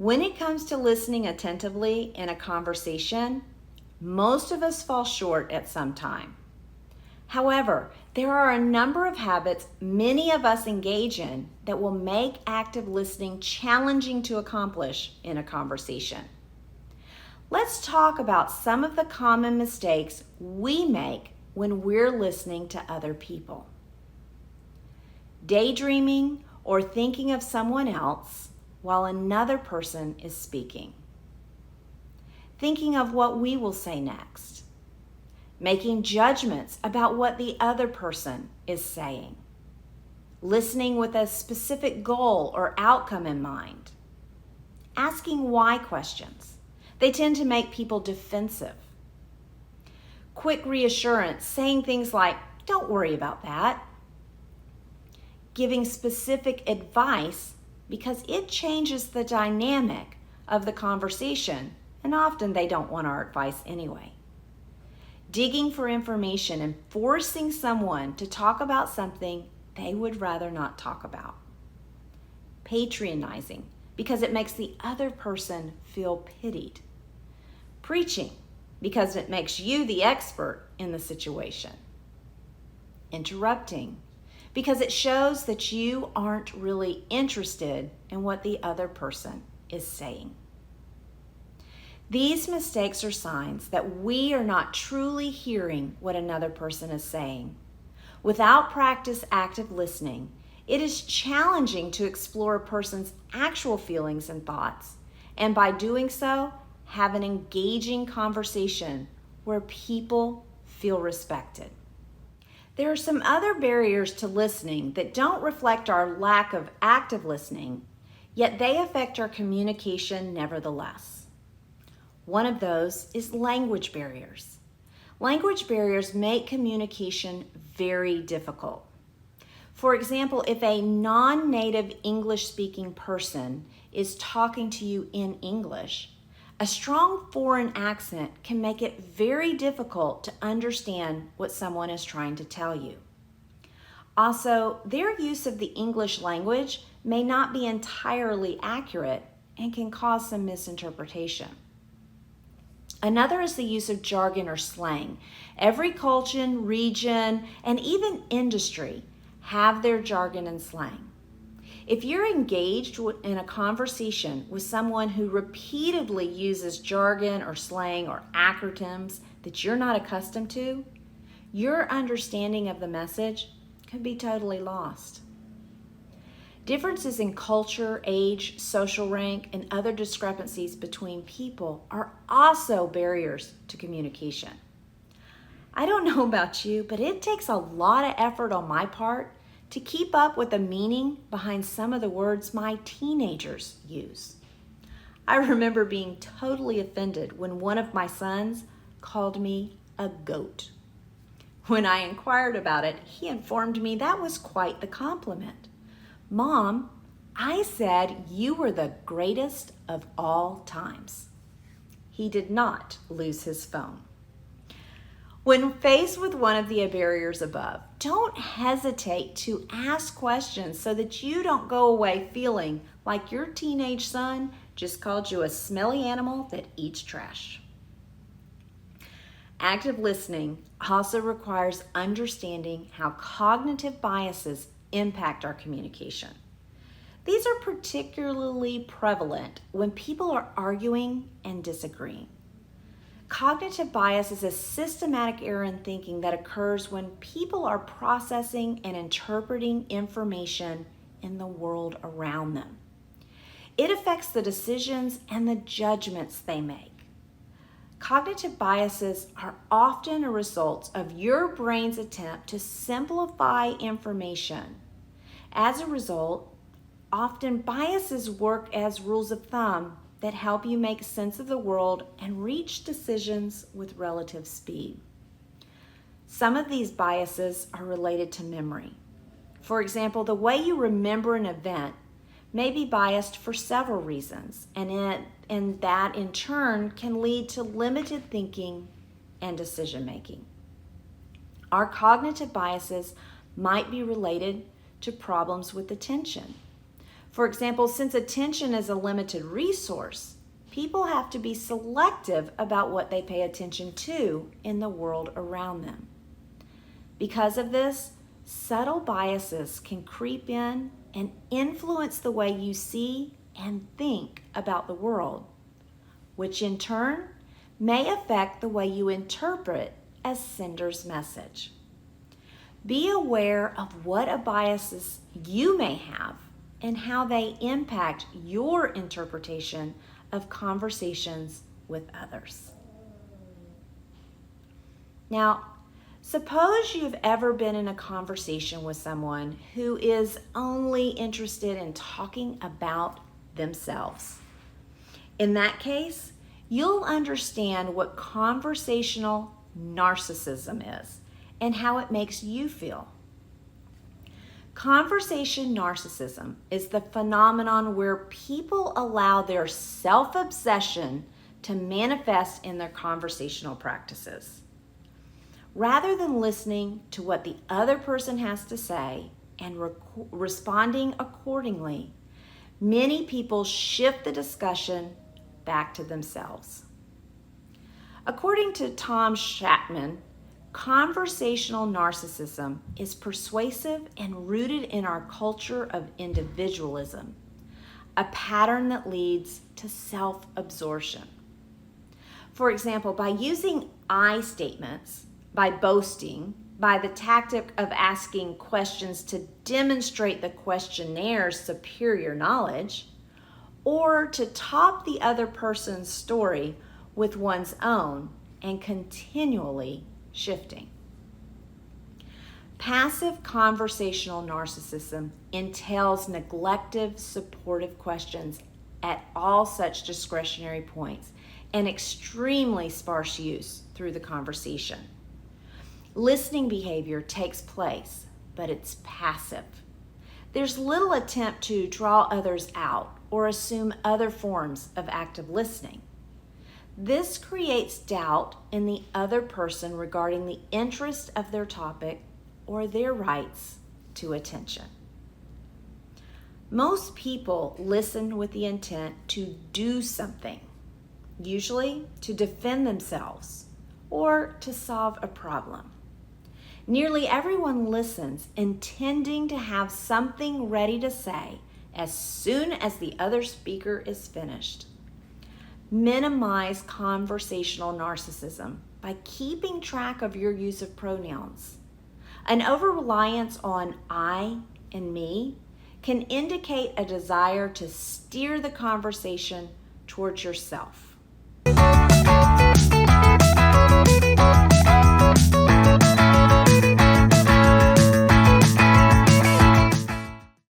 When it comes to listening attentively in a conversation, most of us fall short at some time. However, there are a number of habits many of us engage in that will make active listening challenging to accomplish in a conversation. Let's talk about some of the common mistakes we make when we're listening to other people. Daydreaming or thinking of someone else while another person is speaking. Thinking of what we will say next. Making judgments about what the other person is saying. Listening with a specific goal or outcome in mind. Asking why questions. They tend to make people defensive. Quick reassurance, saying things like, "Don't worry about that." Giving specific advice because it changes the dynamic of the conversation, and often they don't want our advice anyway. Digging for information and forcing someone to talk about something they would rather not talk about. Patronizing because it makes the other person feel pitied. Preaching because it makes you the expert in the situation. Interrupting because it shows that you aren't really interested in what the other person is saying. These mistakes are signs that we are not truly hearing what another person is saying. Without practice active listening, it is challenging to explore a person's actual feelings and thoughts, and by doing so, have an engaging conversation where people feel respected. There are some other barriers to listening that don't reflect our lack of active listening, yet they affect our communication nevertheless. One of those is language barriers. Language barriers make communication very difficult. For example, if a non-native English-speaking person is talking to you in English, a strong foreign accent can make it very difficult to understand what someone is trying to tell you. Also, their use of the English language may not be entirely accurate and can cause some misinterpretation. Another is the use of jargon or slang. Every culture, region, and even industry have their jargon and slang. If you're engaged in a conversation with someone who repeatedly uses jargon or slang or acronyms that you're not accustomed to, your understanding of the message could be totally lost. Differences in culture, age, social rank, and other discrepancies between people are also barriers to communication. I don't know about you, but it takes a lot of effort on my part to keep up with the meaning behind some of the words my teenagers use. I remember being totally offended when one of my sons called me a goat. When I inquired about it, he informed me that was quite the compliment. "Mom, I said you were the greatest of all times." He did not lose his phone. When faced with one of the barriers above, don't hesitate to ask questions so that you don't go away feeling like your teenage son just called you a smelly animal that eats trash. Active listening also requires understanding how cognitive biases impact our communication. These are particularly prevalent when people are arguing and disagreeing. Cognitive bias is a systematic error in thinking that occurs when people are processing and interpreting information in the world around them. It affects the decisions and the judgments they make. Cognitive biases are often a result of your brain's attempt to simplify information. As a result, often biases work as rules of thumb that help you make sense of the world and reach decisions with relative speed. Some of these biases are related to memory. For example, the way you remember an event may be biased for several reasons, and that in turn can lead to limited thinking and decision making. Our cognitive biases might be related to problems with attention. For example, since attention is a limited resource, people have to be selective about what they pay attention to in the world around them. Because of this, subtle biases can creep in and influence the way you see and think about the world, which in turn may affect the way you interpret a sender's message. Be aware of what biases you may have and how they impact your interpretation of conversations with others. Now, suppose you've ever been in a conversation with someone who is only interested in talking about themselves. In that case, you'll understand what conversational narcissism is and how it makes you feel. Conversation narcissism is the phenomenon where people allow their self-obsession to manifest in their conversational practices. Rather than listening to what the other person has to say and responding accordingly, many people shift the discussion back to themselves. According to Tom Chapman, conversational narcissism is persuasive and rooted in our culture of individualism, a pattern that leads to self-absorption. For example, by using I statements, by boasting, by the tactic of asking questions to demonstrate the questionnaires' superior knowledge, or to top the other person's story with one's own and continually shifting. Passive conversational narcissism entails neglective, supportive questions at all such discretionary points and extremely sparse use through the conversation. Listening behavior takes place, but it's passive. There's little attempt to draw others out or assume other forms of active listening. This creates doubt in the other person regarding the interest of their topic or their rights to attention. Most people listen with the intent to do something, usually to defend themselves or to solve a problem. Nearly everyone listens intending to have something ready to say as soon as the other speaker is finished. Minimize conversational narcissism by keeping track of your use of pronouns. An over-reliance on I and me can indicate a desire to steer the conversation towards yourself.